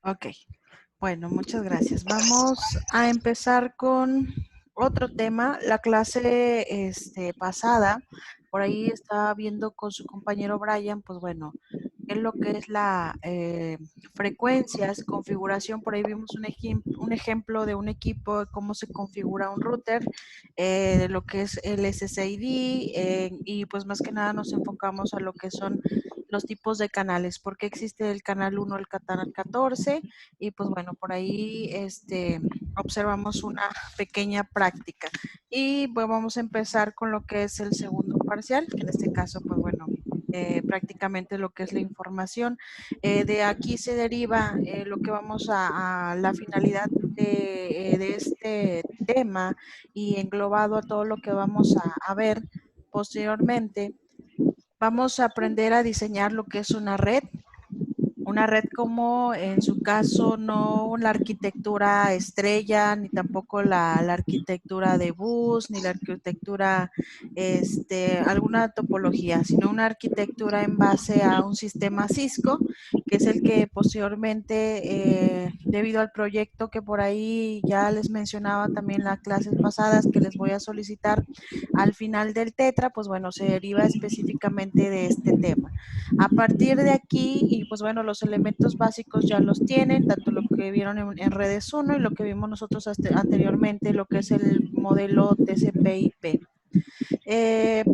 Ok, bueno, muchas gracias. Vamos a empezar con otro tema. La clase pasada, por ahí estaba viendo con su compañero Brian, pues bueno, qué es lo que es la frecuencias, configuración. Por ahí vimos un ejemplo de un equipo, de cómo se configura un router, de lo que es el SSID, y pues más que nada nos enfocamos a lo que son los tipos de canales, por qué existe el canal 1, el canal 14, y pues bueno, por ahí observamos una pequeña práctica. Y pues vamos a empezar con lo que es el segundo parcial, que en este caso, pues bueno, prácticamente lo que es la información. De aquí se deriva lo que vamos a la finalidad de este tema y englobado a todo lo que vamos a ver posteriormente. Vamos a aprender a diseñar lo que es una red como en su caso no la arquitectura estrella, ni tampoco la arquitectura de bus, ni la arquitectura, alguna topología, sino una arquitectura en base a un sistema Cisco, que es el que posteriormente, debido al proyecto que por ahí ya les mencionaba también en las clases pasadas, que les voy a solicitar al final del Tetra, pues bueno, se deriva específicamente de este tema. A partir de aquí, y pues bueno, los elementos básicos ya los tienen, tanto lo que vieron en redes 1 y lo que vimos nosotros anteriormente, lo que es el modelo TCP/IP.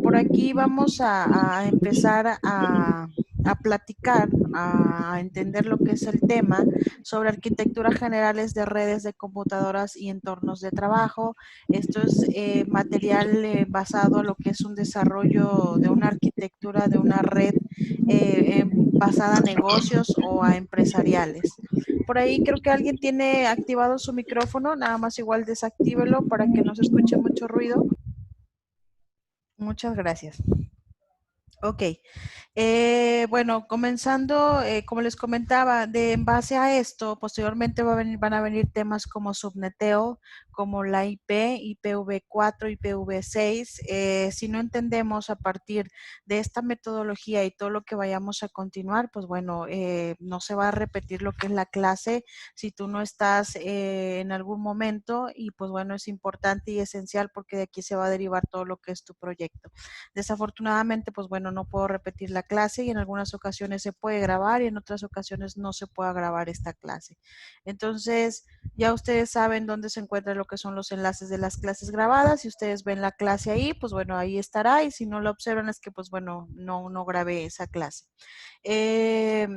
Por aquí vamos a empezar a platicar, a entender lo que es el tema sobre arquitecturas generales de redes de computadoras y entornos de trabajo. Esto es material basado a lo que es un desarrollo de una arquitectura de una red basada a negocios o a empresariales. Por ahí creo que alguien tiene activado su micrófono, nada más igual desactívelo para que no se escuche mucho ruido. Muchas gracias. Ok, bueno, comenzando, como les comentaba, en base a esto, posteriormente van a venir temas como subneteo, como la IP, IPv4, IPv6. Si no entendemos a partir de esta metodología y todo lo que vayamos a continuar, pues bueno, no se va a repetir lo que es la clase si tú no estás en algún momento, y pues bueno, es importante y esencial porque de aquí se va a derivar todo lo que es tu proyecto. Desafortunadamente, pues bueno, no puedo repetir la clase y en algunas ocasiones se puede grabar y en otras ocasiones no se puede grabar esta clase. Entonces, ya ustedes saben dónde se encuentran lo que son los enlaces de las clases grabadas. Si ustedes ven la clase ahí, pues bueno, ahí estará, y si no lo observan es que pues bueno, no grabé esa clase. Eh,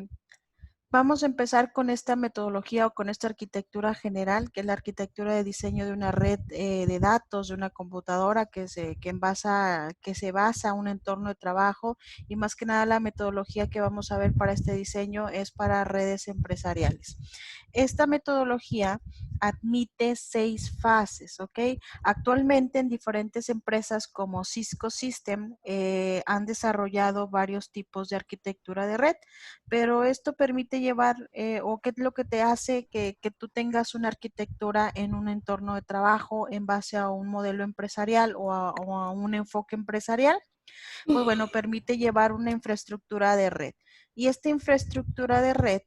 Vamos a empezar con esta metodología o con esta arquitectura general, que es la arquitectura de diseño de una red de datos, de una computadora que se basa en un entorno de trabajo, y más que nada la metodología que vamos a ver para este diseño es para redes empresariales. Esta metodología admite 6 fases, ¿ok? Actualmente en diferentes empresas como Cisco System han desarrollado varios tipos de arquitectura de red, pero esto permite llevar, o qué es lo que te hace que tú tengas una arquitectura en un entorno de trabajo en base a un modelo empresarial o a un enfoque empresarial. Pues bueno, permite llevar una infraestructura de red. Y esta infraestructura de red,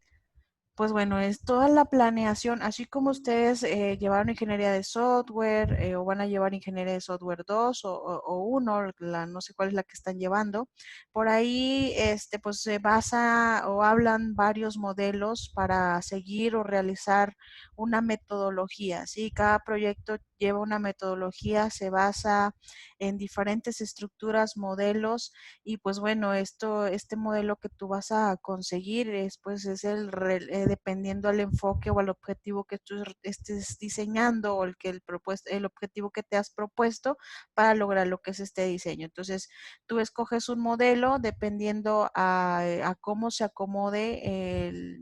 pues bueno, es toda la planeación, así como ustedes llevaron ingeniería de software, o van a llevar ingeniería de software 2 o 1, no sé cuál es la que están llevando. Por ahí pues se basa o hablan varios modelos para seguir o realizar una metodología, ¿sí? Cada proyecto lleva una metodología, se basa en diferentes estructuras, modelos, y pues bueno, este modelo que tú vas a conseguir pues es dependiendo al enfoque o al objetivo que tú estés diseñando, o el objetivo que te has propuesto para lograr lo que es este diseño. Entonces, tú escoges un modelo dependiendo a cómo se acomode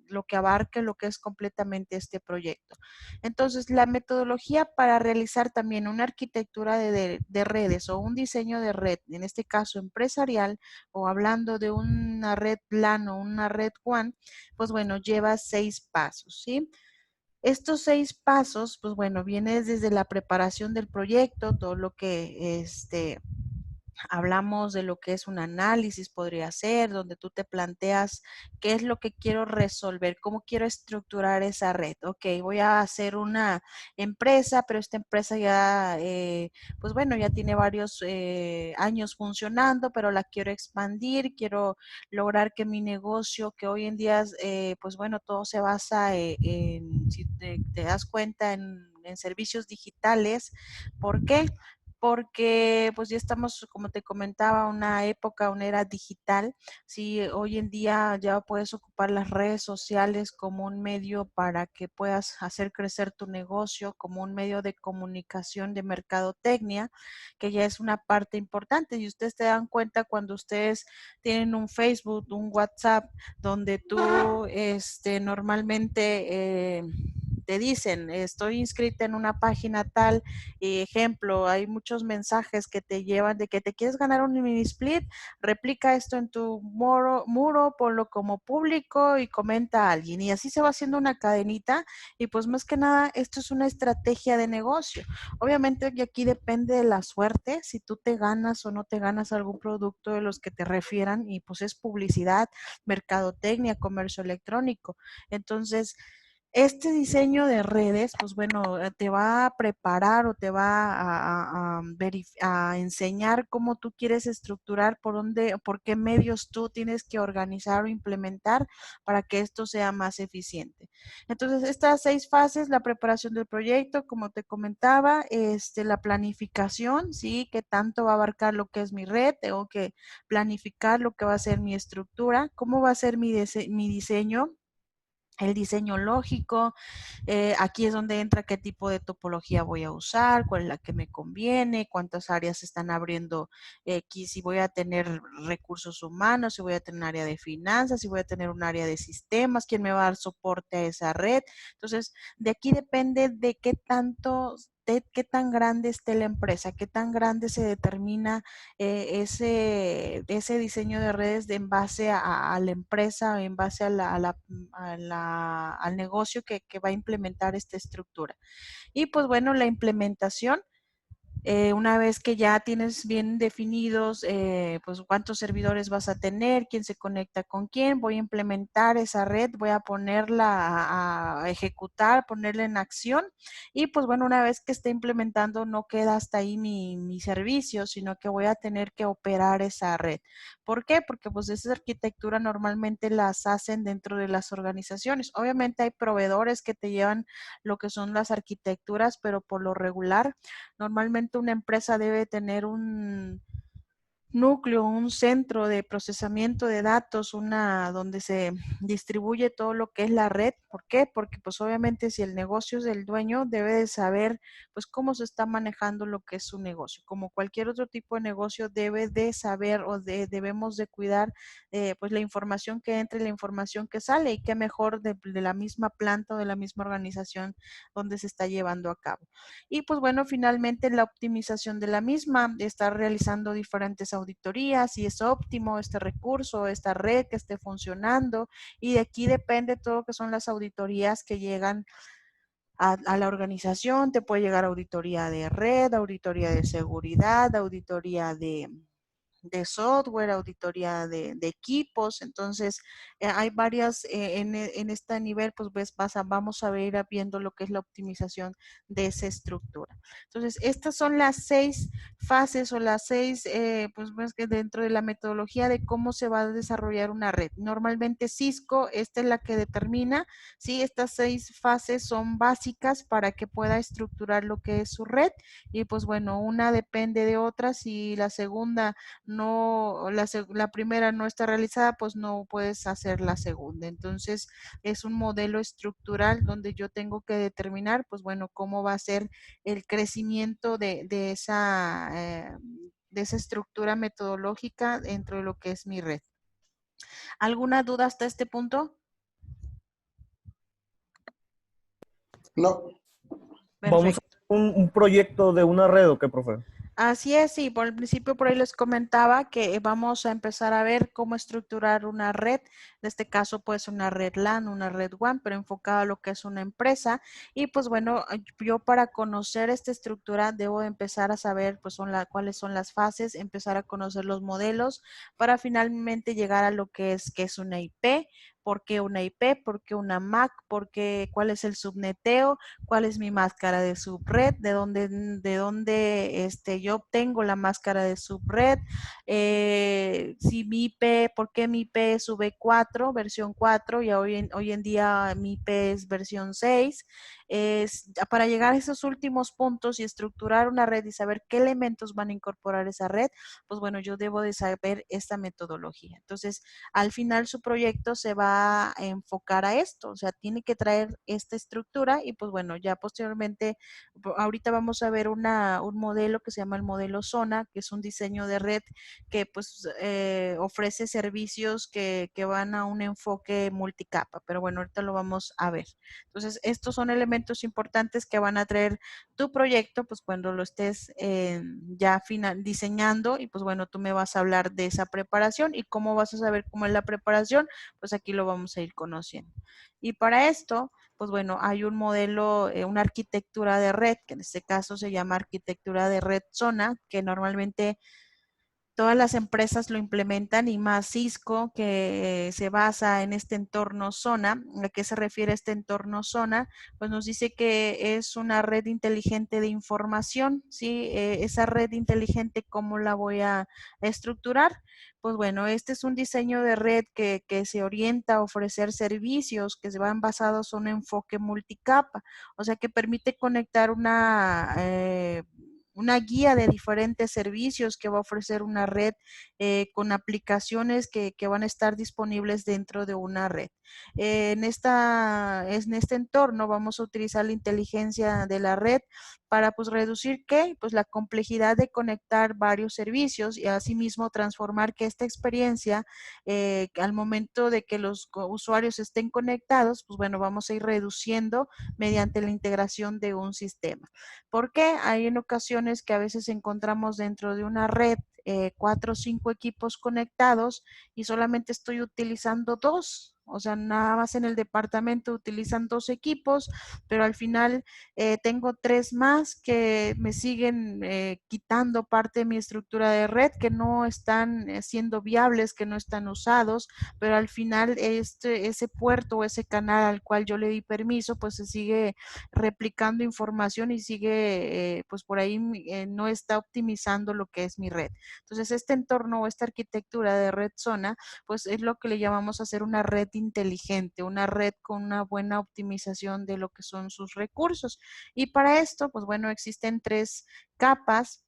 lo que abarque lo que es completamente este proyecto. Entonces, la metodología para realizar también una arquitectura de redes o un diseño de red, en este caso empresarial, o hablando de una red LAN o una red WAN, pues bueno, lleva 6 pasos, ¿sí? Estos 6 pasos, pues bueno, viene desde la preparación del proyecto, todo lo que hablamos de lo que es un análisis, podría ser, donde tú te planteas qué es lo que quiero resolver, cómo quiero estructurar esa red. Ok, voy a hacer una empresa, pero esta empresa ya, pues bueno, ya tiene varios años funcionando, pero la quiero expandir, quiero lograr que mi negocio, que hoy en día, pues bueno, todo se basa en, si te das cuenta, en servicios digitales. ¿Por qué? Porque pues ya estamos, como te comentaba, una época, una era digital. Sí, hoy en día ya puedes ocupar las redes sociales como un medio para que puedas hacer crecer tu negocio, como un medio de comunicación, de mercadotecnia, que ya es una parte importante. Y ustedes te dan cuenta cuando ustedes tienen un Facebook, un WhatsApp, donde tú normalmente te dicen, estoy inscrita en una página tal, ejemplo, hay muchos mensajes que te llevan de que te quieres ganar un mini split, replica esto en tu muro, ponlo como público y comenta a alguien. Y así se va haciendo una cadenita y pues más que nada esto es una estrategia de negocio. Obviamente que aquí depende de la suerte, si tú te ganas o no te ganas algún producto de los que te refieran y pues es publicidad, mercadotecnia, comercio electrónico. Entonces, este diseño de redes, pues bueno, te va a preparar o te va a enseñar cómo tú quieres estructurar, por dónde, por qué medios tú tienes que organizar o implementar para que esto sea más eficiente. Entonces, estas 6 fases, la preparación del proyecto, como te comentaba, la planificación, sí, que tanto va a abarcar lo que es mi red, tengo que planificar lo que va a ser mi estructura, cómo va a ser mi diseño, el diseño lógico. Aquí es donde entra qué tipo de topología voy a usar, cuál es la que me conviene, cuántas áreas se están abriendo aquí, si voy a tener recursos humanos, si voy a tener un área de finanzas, si voy a tener un área de sistemas, quién me va a dar soporte a esa red. Entonces, de aquí depende de qué tanto, de qué tan grande esté la empresa, qué tan grande se determina ese diseño de redes en base a la empresa, en base al negocio que va a implementar esta estructura. Y pues bueno, la implementación, una vez que ya tienes bien definidos, pues cuántos servidores vas a tener, quién se conecta con quién, voy a implementar esa red, voy a ponerla a ejecutar, ponerla en acción. Y pues bueno, una vez que esté implementando, no queda hasta ahí mi servicio, sino que voy a tener que operar esa red. ¿Por qué? Porque pues esa arquitectura normalmente las hacen dentro de las organizaciones. Obviamente hay proveedores que te llevan lo que son las arquitecturas, pero por lo regular, normalmente una empresa debe tener un núcleo, un centro de procesamiento de datos, una donde se distribuye todo lo que es la red. ¿Por qué? Porque pues obviamente si el negocio es del dueño, debe de saber pues cómo se está manejando lo que es su negocio. Como cualquier otro tipo de negocio, debe de saber debemos de cuidar pues la información que entra y la información que sale, y qué mejor de la misma planta o de la misma organización donde se está llevando a cabo. Y pues bueno, finalmente la optimización de la misma, estar realizando diferentes auditorías, si es óptimo este recurso, esta red que esté funcionando, y de aquí depende todo lo que son las auditorías que llegan a la organización. Te puede llegar auditoría de red, auditoría de seguridad, auditoría de software, auditoría de equipos. Entonces, hay varias en este nivel, pues vamos a ir viendo lo que es la optimización de esa estructura. Entonces, estas son las 6 fases o las 6, pues más que dentro de la metodología de cómo se va a desarrollar una red. Normalmente Cisco, esta es la que determina si estas 6 fases son básicas para que pueda estructurar lo que es su red. Y pues bueno, una depende de otra. Si la segunda no, la primera no está realizada, pues no puedes hacer la segunda. Entonces, es un modelo estructural donde yo tengo que determinar, pues bueno, cómo va a ser el crecimiento de esa estructura metodológica dentro de lo que es mi red. ¿Alguna duda hasta este punto? No. Vamos a Perfecto. hacer un proyecto de una red, ¿o qué, profe? Así es, sí, por el principio por ahí les comentaba que vamos a empezar a ver cómo estructurar una red, en este caso pues una red LAN, una red WAN, pero enfocada a lo que es una empresa. Y pues bueno, yo para conocer esta estructura debo de empezar a saber pues cuáles son las fases, empezar a conocer los modelos para finalmente llegar a lo que es una IP. ¿Por qué una IP? ¿Por qué una MAC? ¿Por qué? ¿Cuál es el subneteo? ¿Cuál es mi máscara de subred? ¿De dónde yo obtengo la máscara de subred? Si mi IP, ¿por qué mi IP es V4, versión 4 y hoy en día mi IP es versión 6? Para llegar a esos últimos puntos y estructurar una red y saber qué elementos van a incorporar esa red, pues bueno, yo debo de saber esta metodología. Entonces, al final su proyecto se va a enfocar a esto, o sea, tiene que traer esta estructura y pues bueno, ya posteriormente, ahorita vamos a ver un modelo que se llama el modelo Zona, que es un diseño de red que pues ofrece servicios que van a un enfoque multicapa, pero bueno, ahorita lo vamos a ver. Entonces, estos son elementos importantes que van a traer tu proyecto, pues cuando lo estés ya diseñando y pues bueno, tú me vas a hablar de esa preparación y cómo vas a saber cómo es la preparación, pues aquí lo vamos a ir conociendo. Y para esto, pues bueno, hay un modelo, una arquitectura de red, que en este caso se llama arquitectura de red zona, que normalmente todas las empresas lo implementan y más Cisco, que se basa en este entorno zona. ¿A qué se refiere este entorno zona? Pues nos dice que es una red inteligente de información, ¿sí? Esa red inteligente, ¿cómo la voy a estructurar? Pues bueno, este es un diseño de red que se orienta a ofrecer servicios que se van basados en un enfoque multicapa, o sea, que permite conectar una guía de diferentes servicios que va a ofrecer una red con aplicaciones que van a estar disponibles dentro de una red. En este entorno vamos a utilizar la inteligencia de la red para pues reducir ¿qué? Pues la complejidad de conectar varios servicios y asimismo transformar que esta experiencia al momento de que los usuarios estén conectados, pues bueno, vamos a ir reduciendo mediante la integración de un sistema. ¿Por qué? Hay en ocasiones que a veces encontramos dentro de una red 4 o 5 equipos conectados y solamente estoy utilizando dos. O sea, nada más en el departamento utilizan 2 equipos, pero al final tengo 3 más que me siguen quitando parte de mi estructura de red, que no están siendo viables, que no están usados, pero al final ese puerto o ese canal al cual yo le di permiso, pues se sigue replicando información y sigue, pues por ahí no está optimizando lo que es mi red. Entonces, este entorno o esta arquitectura de red zona, pues es lo que le llamamos hacer una red inteligente, una red con una buena optimización de lo que son sus recursos. Y para esto, pues bueno, existen 3 capas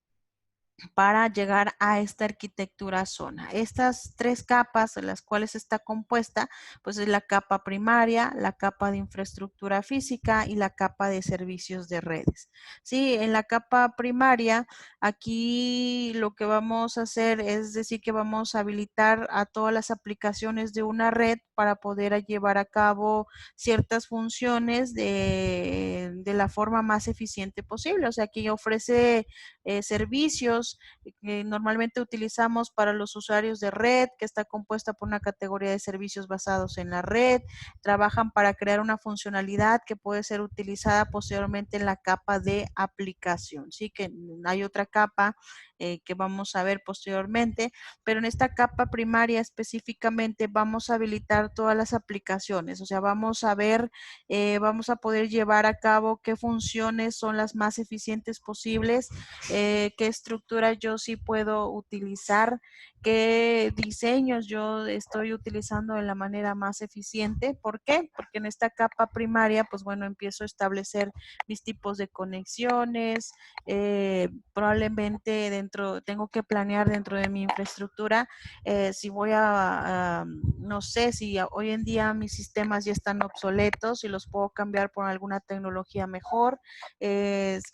para llegar a esta arquitectura zona. Estas 3 capas en las cuales está compuesta, pues es la capa primaria, la capa de infraestructura física y la capa de servicios de redes. Sí, en la capa primaria, aquí lo que vamos a hacer es decir que vamos a habilitar a todas las aplicaciones de una red para poder llevar a cabo ciertas funciones de la forma más eficiente posible. O sea, aquí ofrece servicios que normalmente utilizamos para los usuarios de red, que está compuesta por una categoría de servicios basados en la red, trabajan para crear una funcionalidad que puede ser utilizada posteriormente en la capa de aplicación, ¿sí? Que hay otra capa que vamos a ver posteriormente, pero en esta capa primaria específicamente vamos a habilitar todas las aplicaciones, o sea, vamos a ver, vamos a poder llevar a cabo qué funciones son las más eficientes posibles, qué estructura yo sí puedo utilizar, qué diseños yo estoy utilizando de la manera más eficiente. ¿Por qué? Porque en esta capa primaria, pues bueno, empiezo a establecer mis tipos de conexiones, probablemente tengo que planear dentro de mi infraestructura si voy no sé, si hoy en día mis sistemas ya están obsoletos y los puedo cambiar por alguna tecnología mejor,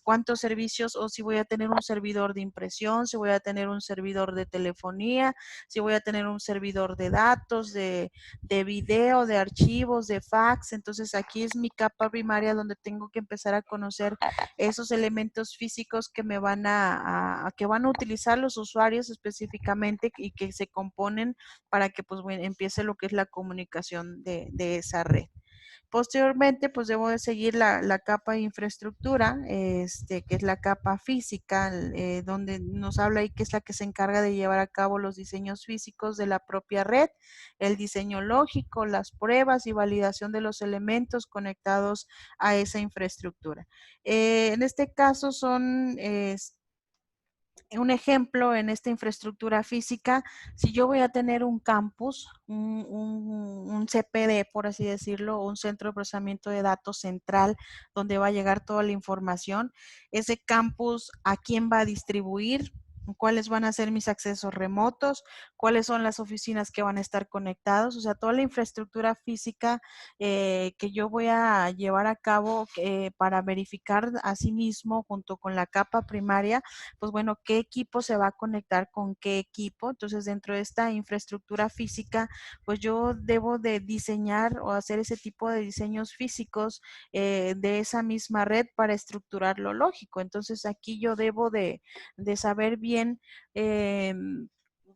cuántos servicios o si voy a tener un servidor de impresión, si voy a tener un servidor de telefonía, telefonía, si voy a tener un servidor de datos, de video, de archivos, de fax. Entonces aquí es mi capa primaria donde tengo que empezar a conocer esos elementos físicos que me van que van a utilizar los usuarios específicamente y que se componen para que pues bueno, empiece lo que es la comunicación de esa red. Posteriormente, pues debo de seguir la capa de infraestructura, que es la capa física, donde nos habla ahí que es la que se encarga de llevar a cabo los diseños físicos de la propia red, el diseño lógico, las pruebas y validación de los elementos conectados a esa infraestructura. En este caso son un ejemplo en esta infraestructura física, si yo voy a tener un campus, un CPD, por así decirlo, un centro de procesamiento de datos central, donde va a llegar toda la información, ese campus, ¿a quién va a distribuir? ¿Cuáles van a ser mis accesos remotos? ¿Cuáles son las oficinas que van a estar conectados? O sea, toda la infraestructura física que yo voy a llevar a cabo para verificar a sí mismo junto con la capa primaria, pues bueno, qué equipo se va a conectar con qué equipo. Entonces, dentro de esta infraestructura física, pues yo debo de diseñar o hacer ese tipo de diseños físicos de esa misma red para estructurar lo lógico. Entonces, aquí yo debo de saber bien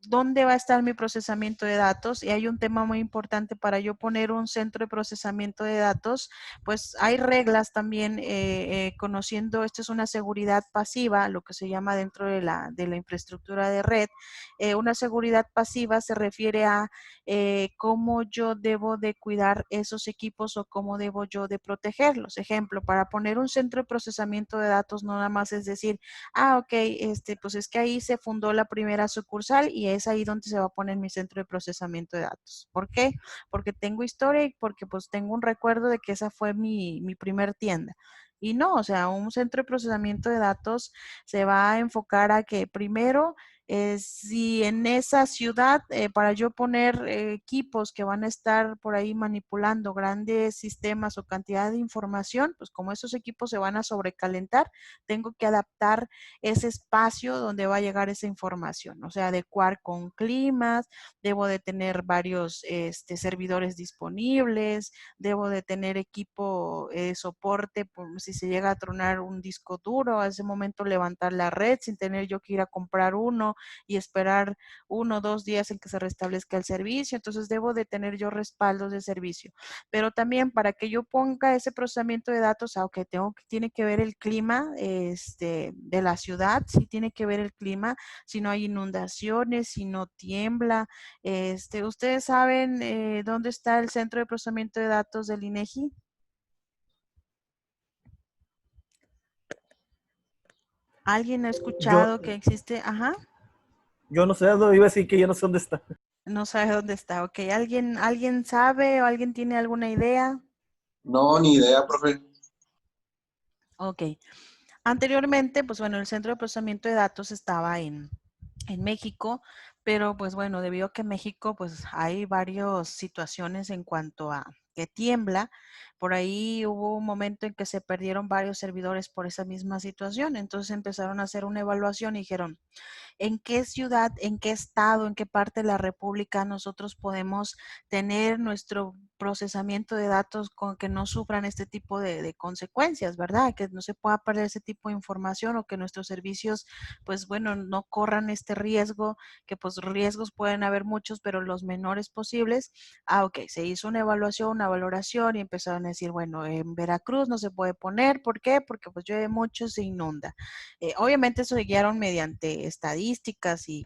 dónde va a estar mi procesamiento de datos, y hay un tema muy importante para yo poner un centro de procesamiento de datos, pues hay reglas también conociendo, esto es una seguridad pasiva, lo que se llama dentro de la infraestructura de red. Una seguridad pasiva se refiere a cómo yo debo de cuidar esos equipos o cómo debo yo de protegerlos. Ejemplo, para poner un centro de procesamiento de datos no nada más es decir, ok, pues es que ahí se fundó la primera sucursal y es ahí donde se va a poner mi centro de procesamiento de datos. ¿Por qué? Porque tengo historia y porque pues tengo un recuerdo de que esa fue mi primer tienda. Y no, o sea, un centro de procesamiento de datos se va a enfocar a que primero, si en esa ciudad, para yo poner equipos que van a estar por ahí manipulando grandes sistemas o cantidad de información, pues como esos equipos se van a sobrecalentar, tengo que adaptar ese espacio donde va a llegar esa información, o sea, adecuar con climas, debo de tener varios servidores disponibles, debo de tener equipo de soporte por si se llega a tronar un disco duro, a ese momento levantar la red sin tener yo que ir a comprar uno y esperar 1 o 2 días en que se restablezca el servicio. Entonces debo de tener yo respaldos de servicio. Pero también para que yo ponga ese procesamiento de datos, aunque tiene que ver el clima de la ciudad, sí tiene que ver el clima, si no hay inundaciones, si no tiembla. ¿Ustedes saben dónde está el centro de procesamiento de datos del INEGI? ¿Alguien ha Yo, escuchado que existe? Ajá, yo no sé dónde iba a decir que yo no sé dónde está. no sabe dónde está. Ok, ¿alguien sabe o alguien tiene alguna idea? No, ni idea, profe. Ok. Anteriormente, pues bueno, el centro de procesamiento de datos estaba en México, pero pues bueno, debido a que México pues hay varias situaciones en cuanto a que tiembla, por ahí hubo un momento en que se perdieron varios servidores por esa misma situación, entonces empezaron a hacer una evaluación y dijeron, en qué ciudad, en qué estado, en qué parte de la República nosotros podemos tener nuestro procesamiento de datos con que no sufran este tipo de consecuencias, ¿verdad? Que no se pueda perder ese tipo de información o que nuestros servicios, pues bueno, no corran este riesgo, que pues riesgos pueden haber muchos, pero los menores posibles. Ok, se hizo una evaluación, una valoración y empezaron a decir, bueno, en Veracruz no se puede poner, ¿por qué? Porque pues llueve mucho, se inunda. Obviamente eso se guiaron mediante estadísticas y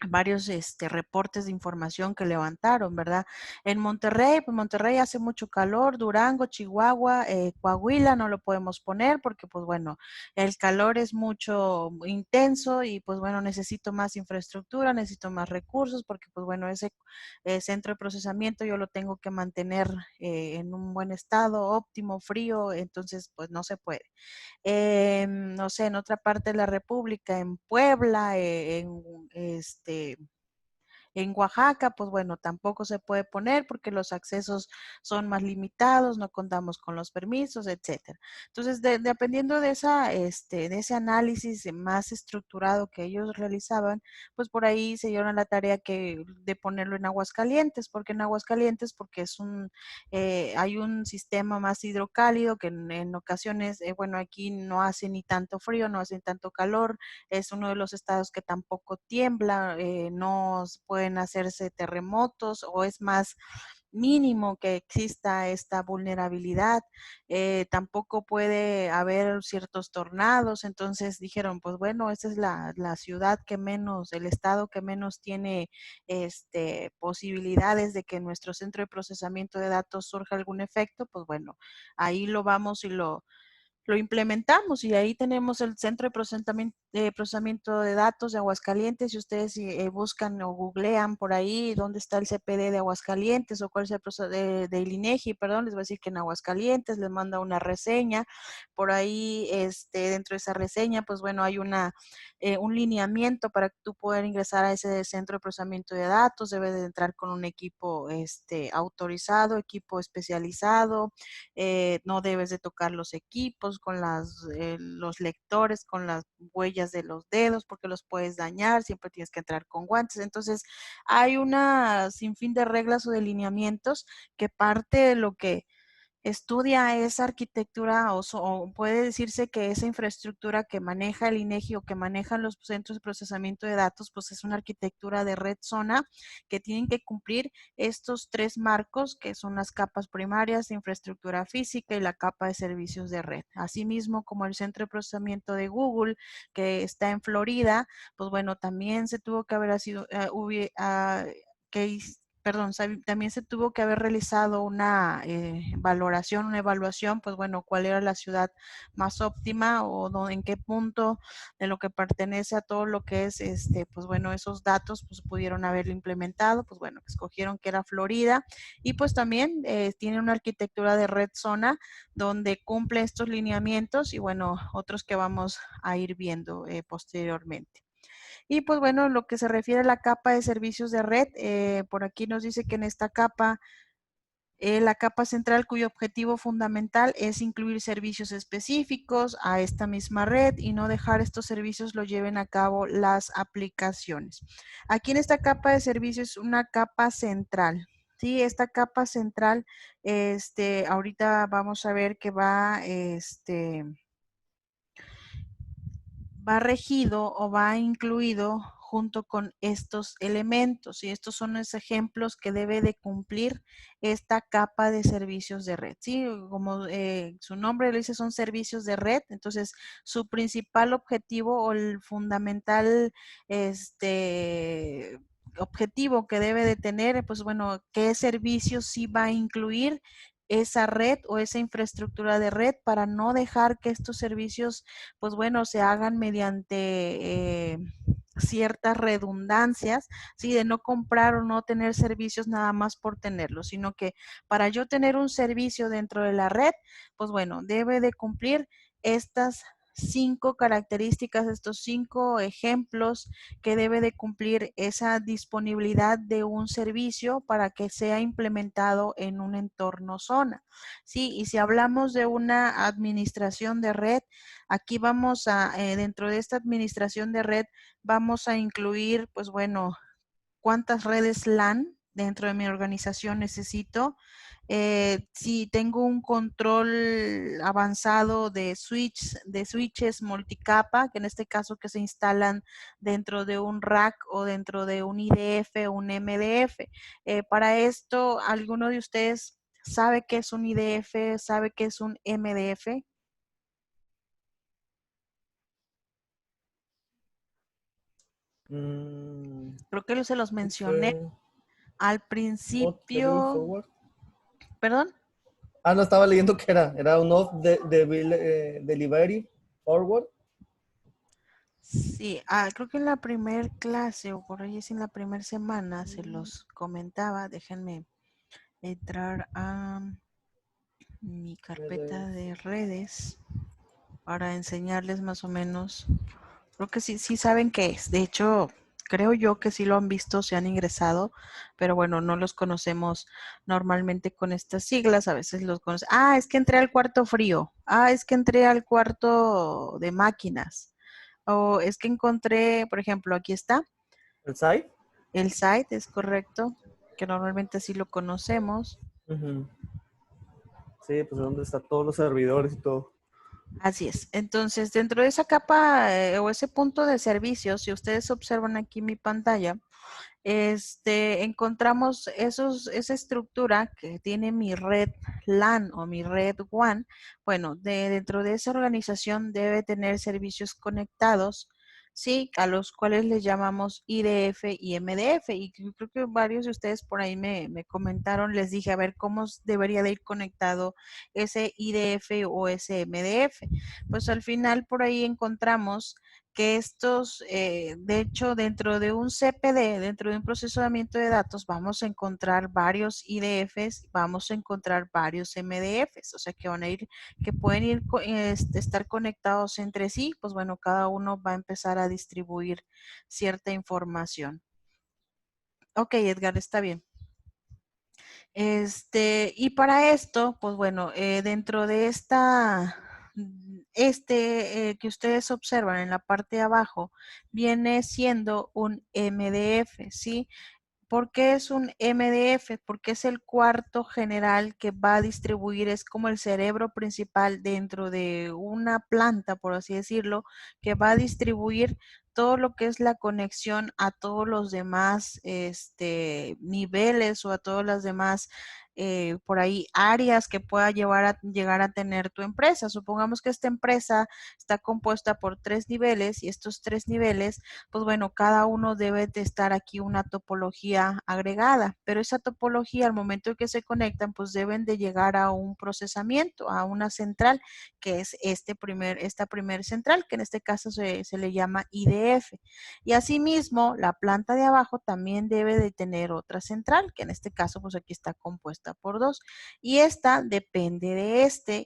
varios reportes de información que levantaron, ¿verdad? En Monterrey, pues Monterrey hace mucho calor, Durango, Chihuahua, Coahuila no lo podemos poner porque pues bueno, el calor es mucho intenso y pues bueno, necesito más infraestructura, necesito más recursos porque pues bueno, ese centro de procesamiento yo lo tengo que mantener en un buen estado, óptimo, frío, entonces pues no se puede. No sé, en otra parte de la República, en Puebla, En Oaxaca, pues bueno, tampoco se puede poner porque los accesos son más limitados, no contamos con los permisos, etcétera. Entonces, dependiendo de de ese análisis más estructurado que ellos realizaban, pues por ahí se dieron la tarea de ponerlo en Aguascalientes, porque en Aguascalientes, porque hay un sistema más hidrocálido que en ocasiones, bueno, aquí no hace ni tanto frío, no hace tanto calor, es uno de los estados que tampoco tiembla, no pueden hacerse terremotos o es más mínimo que exista esta vulnerabilidad, tampoco puede haber ciertos tornados, entonces dijeron, pues bueno, esta es la ciudad que menos, el estado que menos tiene posibilidades de que en nuestro centro de procesamiento de datos surja algún efecto, pues bueno, ahí lo vamos y lo implementamos y ahí tenemos el Centro de Procesamiento de Datos de Aguascalientes. Si ustedes buscan o googlean por ahí dónde está el CPD de Aguascalientes o cuál es el proceso del INEGI, perdón, les voy a decir que en Aguascalientes les manda una reseña. Por ahí, dentro de esa reseña, pues bueno, hay un lineamiento para que tú puedas ingresar a ese Centro de Procesamiento de Datos. Debes de entrar con un equipo autorizado, equipo especializado, no debes de tocar los equipos con los lectores, con las huellas de los dedos, porque los puedes dañar, siempre tienes que entrar con guantes. Entonces, hay una sinfín de reglas o de lineamientos que parte de lo que estudia esa arquitectura o puede decirse que esa infraestructura que maneja el INEGI o que manejan los centros de procesamiento de datos, pues es una arquitectura de red zona que tienen que cumplir estos tres marcos que son las capas primarias de infraestructura física y la capa de servicios de red. Asimismo, como el centro de procesamiento de Google que está en Florida, pues bueno, también se tuvo que haber sido, que perdón, también se tuvo que haber realizado una valoración, una evaluación, pues bueno, cuál era la ciudad más óptima o en qué punto de lo que pertenece a todo lo que es, pues bueno, esos datos, pues pudieron haberlo implementado, pues bueno, escogieron que era Florida y pues también tiene una arquitectura de red zona donde cumple estos lineamientos y bueno, otros que vamos a ir viendo posteriormente. Y pues bueno, lo que se refiere a la capa de servicios de red, por aquí nos dice que en esta capa, la capa central cuyo objetivo fundamental es incluir servicios específicos a esta misma red y no dejar estos servicios lo lleven a cabo las aplicaciones. Aquí en esta capa de servicios es una capa central. Sí, esta capa central, ahorita vamos a ver que va regido o va incluido junto con estos elementos y estos son los ejemplos que debe de cumplir esta capa de servicios de red. ¿Sí? Como su nombre lo dice, son servicios de red, entonces su principal objetivo o el fundamental objetivo que debe de tener, pues bueno, qué servicios sí va a incluir esa red o esa infraestructura de red para no dejar que estos servicios pues bueno, se hagan mediante ciertas redundancias, ¿sí? De no comprar o no tener servicios nada más por tenerlos, sino que para yo tener un servicio dentro de la red, pues bueno, debe de cumplir estas 5 características, estos 5 ejemplos que debe de cumplir esa disponibilidad de un servicio para que sea implementado en un entorno zona. Sí, y si hablamos de una administración de red, aquí vamos dentro de esta administración de red, vamos a incluir, pues bueno, cuántas redes LAN dentro de mi organización necesito. Si tengo un control avanzado de switches multicapa, que en este caso que se instalan dentro de un rack o dentro de un IDF o un MDF. Para esto, ¿alguno de ustedes sabe qué es un IDF? ¿Sabe qué es un MDF? Creo que se los mencioné Fue al Not Delivery principio. Forward. ¿Perdón? No estaba leyendo que era un Not Delivery Forward. Sí, creo que en la primer clase o por ahí es en la primera semana se los comentaba. Déjenme entrar a mi carpeta de redes para enseñarles más o menos. Creo que sí, sí saben qué es. De hecho, Creo yo que sí lo han visto, se han ingresado, pero bueno, no los conocemos normalmente con estas siglas. A veces los conocemos. Ah, es que entré al cuarto frío. Ah, es que entré al cuarto de máquinas. O es que encontré, por ejemplo, aquí está, ¿El site? el site, es correcto, que normalmente así lo conocemos. Ujú. Sí, pues donde están todos los servidores y todo. Así es. Entonces, dentro de esa capa o ese punto de servicio, si ustedes observan aquí mi pantalla, encontramos esa estructura que tiene mi red LAN o mi red WAN. Bueno, dentro de esa organización debe tener servicios conectados, sí, a los cuales les llamamos IDF y MDF. Y yo creo que varios de ustedes por ahí me comentaron, les dije, a ver, ¿cómo debería de ir conectado ese IDF o ese MDF? Pues al final por ahí encontramos que estos, de hecho, dentro de un CPD, dentro de un procesamiento de datos, vamos a encontrar varios IDFs, vamos a encontrar varios MDFs, o sea que van a ir, que pueden ir, estar conectados entre sí, pues bueno, cada uno va a empezar a distribuir cierta información. Ok, Edgar, está bien. Y para esto, pues bueno, dentro de que ustedes observan en la parte de abajo, viene siendo un MDF, ¿sí? ¿Por qué es un MDF? Porque es el cuarto general que va a distribuir, es como el cerebro principal dentro de una planta, por así decirlo, que va a distribuir todo lo que es la conexión a todos los demás niveles o a todas las demás por ahí áreas que pueda llegar a tener tu empresa. Supongamos que esta empresa está compuesta por 3 niveles y estos 3 niveles, pues bueno, cada uno debe de estar aquí una topología agregada, pero esa topología al momento en que se conectan, pues deben de llegar a un procesamiento, a una central, que es esta primer central, que en este caso se le llama IDF. Y asimismo, la planta de abajo también debe de tener otra central, que en este caso, pues aquí está compuesta por 2. Y esta depende de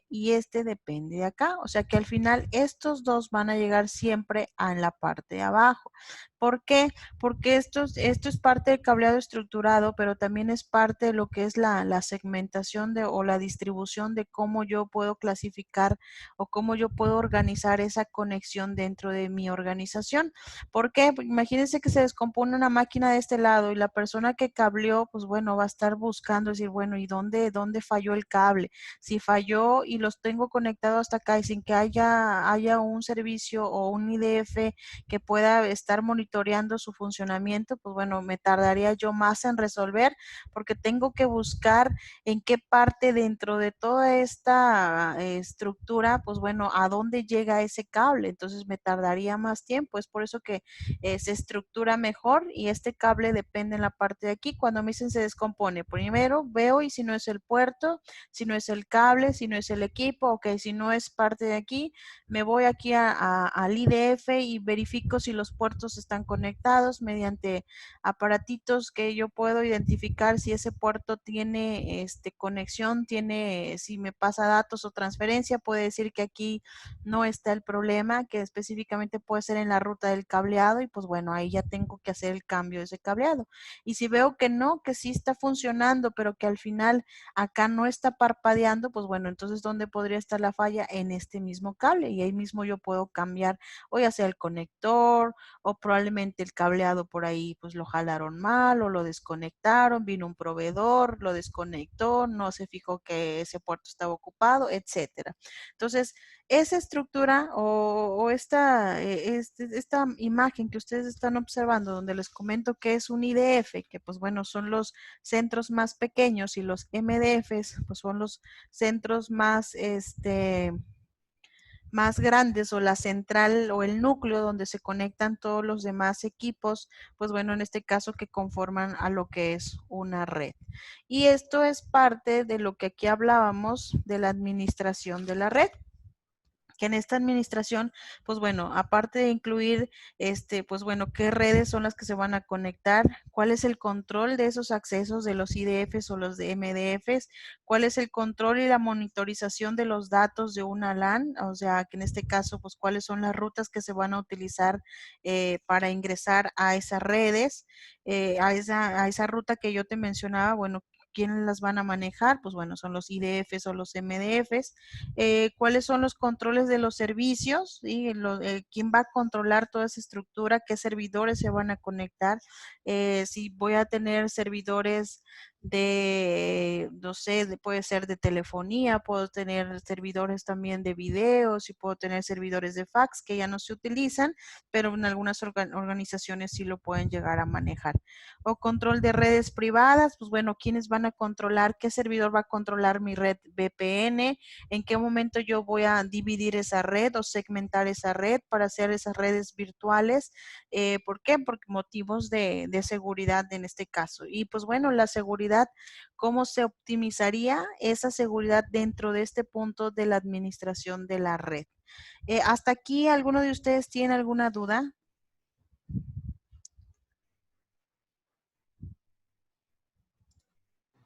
y este depende de acá. O sea que al final estos dos van a llegar siempre a la parte de abajo. ¿Por qué? Porque esto es parte del cableado estructurado, pero también es parte de lo que es la segmentación o la distribución de cómo yo puedo clasificar o cómo yo puedo organizar esa conexión dentro de mi organización. ¿Por qué? Pues imagínense que se descompone una máquina de este lado y la persona que cableó, pues bueno, va a estar buscando, decir, bueno, ¿y dónde falló el cable? Si falló y los tengo conectados hasta acá y sin que haya un servicio o un IDF que pueda estar monitoreando su funcionamiento, pues bueno, me tardaría yo más en resolver porque tengo que buscar en qué parte dentro de toda esta estructura, pues bueno, a dónde llega ese cable. Entonces me tardaría más tiempo. Es por eso que se estructura mejor y este cable depende en la parte de aquí. Cuando me dicen se descompone, primero veo y si no es el puerto, si no es el cable, si no es el equipo, ok, si no es parte de aquí, me voy aquí al IDF y verifico si los puertos están conectados mediante aparatitos que yo puedo identificar si ese puerto tiene conexión, si me pasa datos o transferencia, puede decir que aquí no está el problema, que específicamente puede ser en la ruta del cableado y pues bueno, ahí ya tengo que hacer el cambio de ese cableado. Y si veo que no, que sí está funcionando, pero que al final acá no está parpadeando, pues bueno, entonces ¿dónde podría estar la falla? En este mismo cable y ahí mismo yo puedo cambiar o ya sea el conector o probablemente el cableado por ahí pues lo jalaron mal o lo desconectaron, vino un proveedor, lo desconectó, no se fijó que ese puerto estaba ocupado, etcétera. Entonces, esa estructura o esta imagen que ustedes están observando, donde les comento que es un IDF, que pues bueno, son los centros más pequeños y los MDFs, pues son los centros más grandes o la central o el núcleo donde se conectan todos los demás equipos, pues bueno, en este caso que conforman a lo que es una red. Y esto es parte de lo que aquí hablábamos de la administración de la red. que en esta administración, pues bueno, aparte de incluir, pues bueno, qué redes son las que se van a conectar, cuál es el control de esos accesos de los IDFs o los de MDFs, cuál es el control y la monitorización de los datos de una LAN, o sea, que en este caso, pues cuáles son las rutas que se van a utilizar para ingresar a esas redes, a esa ruta que yo te mencionaba, bueno, ¿quiénes las van a manejar? Pues bueno, son los IDFs o los MDFs. ¿Cuáles son los controles de los servicios? ¿Sí? ¿Quién va a controlar toda esa estructura? ¿Qué servidores se van a conectar? Si voy a tener servidores de, no sé, puede ser de telefonía, puedo tener servidores también de videos y puedo tener servidores de fax que ya no se utilizan, pero en algunas organizaciones sí lo pueden llegar a manejar. O control de redes privadas, pues bueno, ¿quiénes van a controlar? ¿Qué servidor va a controlar mi red VPN? ¿En qué momento yo voy a dividir esa red o segmentar esa red para hacer esas redes virtuales? ¿Por qué? Por motivos de seguridad en este caso. Y pues bueno, la seguridad, ¿cómo se optimizaría esa seguridad dentro de este punto de la administración de la red? ¿Hasta aquí alguno de ustedes tiene alguna duda?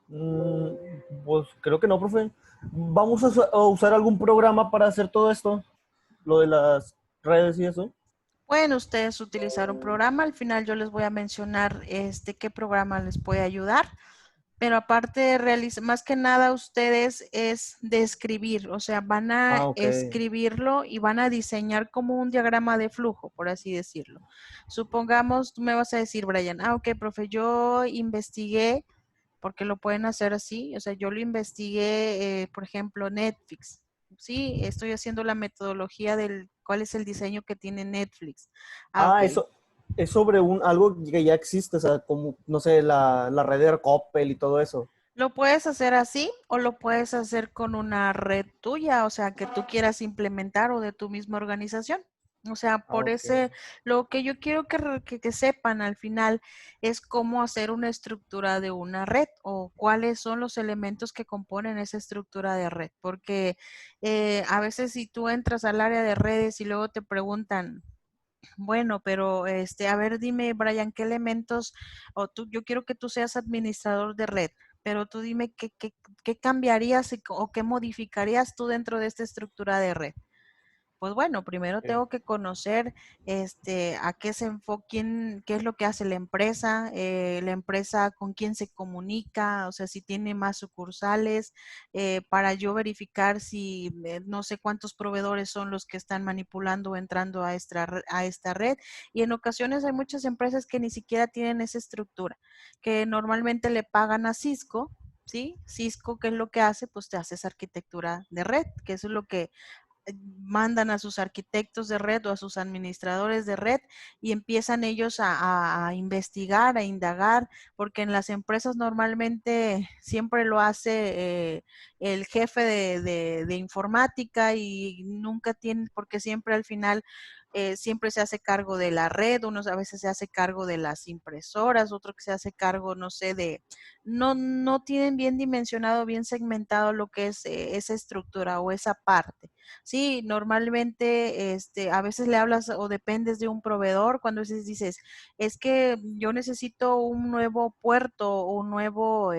Mm, pues creo que no, profe. ¿Vamos a usar algún programa para hacer todo esto? Lo de las redes y eso. Pueden ustedes utilizar un programa, al final yo les voy a mencionar qué programa les puede ayudar, pero aparte de realizar, más que nada ustedes es de escribir, o sea, van a Ah, ok. escribirlo y van a diseñar como un diagrama de flujo, por así decirlo. Supongamos, tú me vas a decir, Brian, ok, profe, yo investigué, porque lo pueden hacer así, o sea, yo lo investigué, por ejemplo, Netflix. Sí, estoy haciendo la metodología del cuál es el diseño que tiene Netflix. Ah, ok. Ah, eso es sobre algo que ya existe, o sea, como, no sé, la red de Coppel y todo eso. Lo puedes hacer así o lo puedes hacer con una red tuya, o sea, que tú quieras implementar o de tu misma organización. O sea, Ah, por ok. ese, lo que yo quiero que sepan al final es cómo hacer una estructura de una red o cuáles son los elementos que componen esa estructura de red. Porque a veces si tú entras al área de redes y luego te preguntan, bueno, pero a ver, dime, Brian, ¿qué elementos, o tú, yo quiero que tú seas administrador de red, pero tú dime qué cambiarías o qué modificarías tú dentro de esta estructura de red? Pues bueno, primero Ok. tengo que conocer a qué se enfoca, qué es lo que hace la empresa con quién se comunica, o sea, si tiene más sucursales, para yo verificar si no sé cuántos proveedores son los que están manipulando o entrando a esta red. Y en ocasiones hay muchas empresas que ni siquiera tienen esa estructura, que normalmente le pagan a Cisco. ¿Sí? Cisco, ¿qué es lo que hace? Pues te hace esa arquitectura de red, que eso es lo que mandan a sus arquitectos de red o a sus administradores de red y empiezan ellos a investigar, a indagar, porque en las empresas normalmente siempre lo hace el jefe de informática y nunca tiene, porque siempre al final siempre se hace cargo de la red, unos a veces se hace cargo de las impresoras, otro que se hace cargo, no sé, no tienen bien dimensionado, bien segmentado lo que es esa estructura o esa parte. Sí, normalmente a veces le hablas o dependes de un proveedor cuando dices, es que yo necesito un nuevo puerto o un nuevo,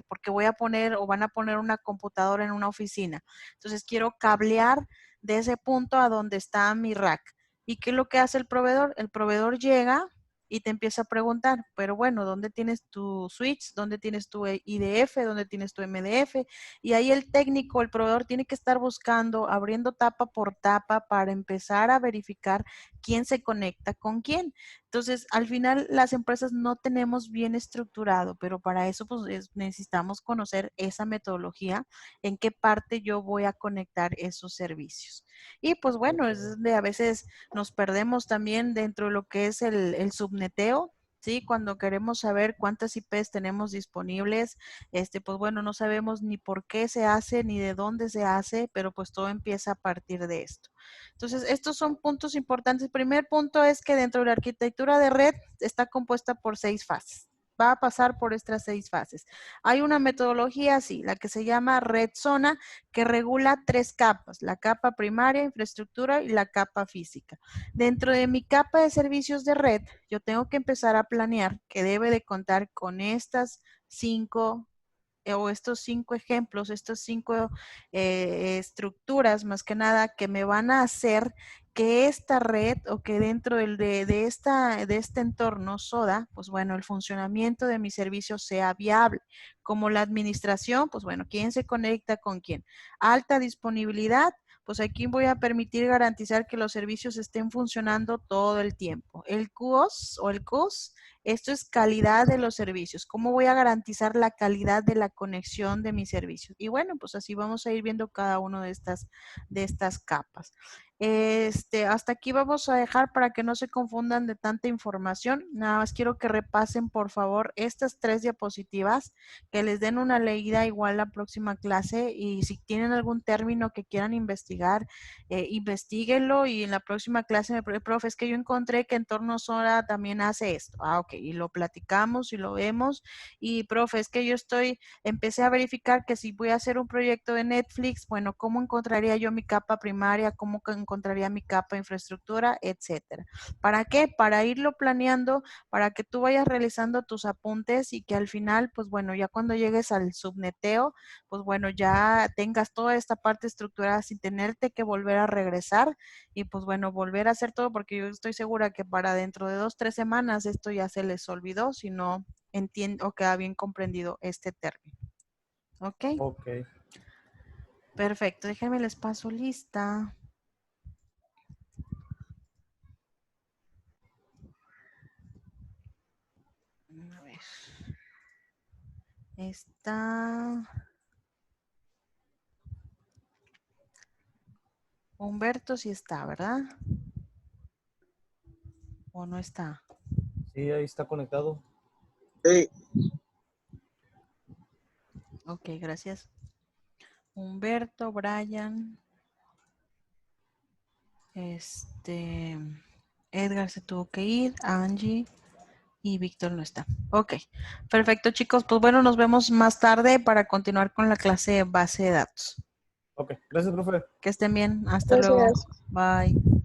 porque voy a poner o van a poner una computadora en una oficina. Entonces quiero cablear de ese punto a donde está mi rack. ¿Y qué es lo que hace el proveedor? El proveedor llega y te empieza a preguntar, pero bueno, ¿dónde tienes tu switch? ¿Dónde tienes tu IDF? ¿Dónde tienes tu MDF? Y ahí el técnico, el proveedor tiene que estar buscando, abriendo tapa por tapa para empezar a verificar quién se conecta con quién. Entonces, al final las empresas no tenemos bien estructurado, pero para eso pues necesitamos conocer esa metodología, en qué parte yo voy a conectar esos servicios. Y pues bueno, Ok. es donde a veces nos perdemos también dentro de lo que es el subneteo. Sí, cuando queremos saber cuántas IPs tenemos disponibles, pues bueno, no sabemos ni por qué se hace ni de dónde se hace, pero pues todo empieza a partir de esto. Entonces, estos son puntos importantes. El primer punto es que dentro de la arquitectura de red está compuesta por 6 fases. va a pasar por estas 6 fases. Hay una metodología así, la que se llama Red Zona, que regula 3 capas, la capa primaria, infraestructura y la capa física. Dentro de mi capa de servicios de red, yo tengo que empezar a planear que debe de contar con estas 5 o estos 5 ejemplos, estas 5 estructuras más que nada que me van a hacer que esta red o que dentro de este entorno SODA, pues bueno, el funcionamiento de mi servicio sea viable. Como la administración, pues bueno, ¿quién se conecta con quién? Alta disponibilidad, pues aquí voy a permitir garantizar que los servicios estén funcionando todo el tiempo. El QoS o el COS, esto es calidad de los servicios. ¿Cómo voy a garantizar la calidad de la conexión de mis servicios? Y bueno, pues así vamos a ir viendo cada una de estas capas. Hasta aquí vamos a dejar para que no se confundan de tanta información. Nada más quiero que repasen, por favor, estas 3 diapositivas, que les den una leída igual la próxima clase y si tienen algún término que quieran investigar, investíguenlo y en la próxima clase profe, es que yo encontré que Entorno SODA también hace esto. Ah, ok, y lo platicamos y lo vemos. Y profe, es que yo empecé a verificar que si voy a hacer un proyecto de Netflix, bueno, ¿cómo encontraría yo mi capa primaria? ¿Cómo encontraría mi capa infraestructura? Etcétera. ¿Para qué? Para irlo planeando, para que tú vayas realizando tus apuntes y que al final, pues bueno, ya cuando llegues al subneteo, pues bueno, ya tengas toda esta parte estructurada sin tenerte que volver a regresar y pues bueno, volver a hacer todo porque yo estoy segura que para dentro de 2, 3 semanas esto ya se les olvidó, si no entiendo o queda bien comprendido este término. ¿Ok? Ok. Perfecto, déjenme les paso lista. A ver. Está Humberto, sí está, ¿verdad? ¿O no está? Sí, ahí está conectado. Sí. Ok, gracias. Humberto, Brian. Edgar se tuvo que ir, Angie y Víctor no está. Ok, perfecto chicos. Pues bueno, nos vemos más tarde para continuar con la clase de base de datos. Ok, gracias, profe. Que estén bien. Hasta luego. Gracias. Bye.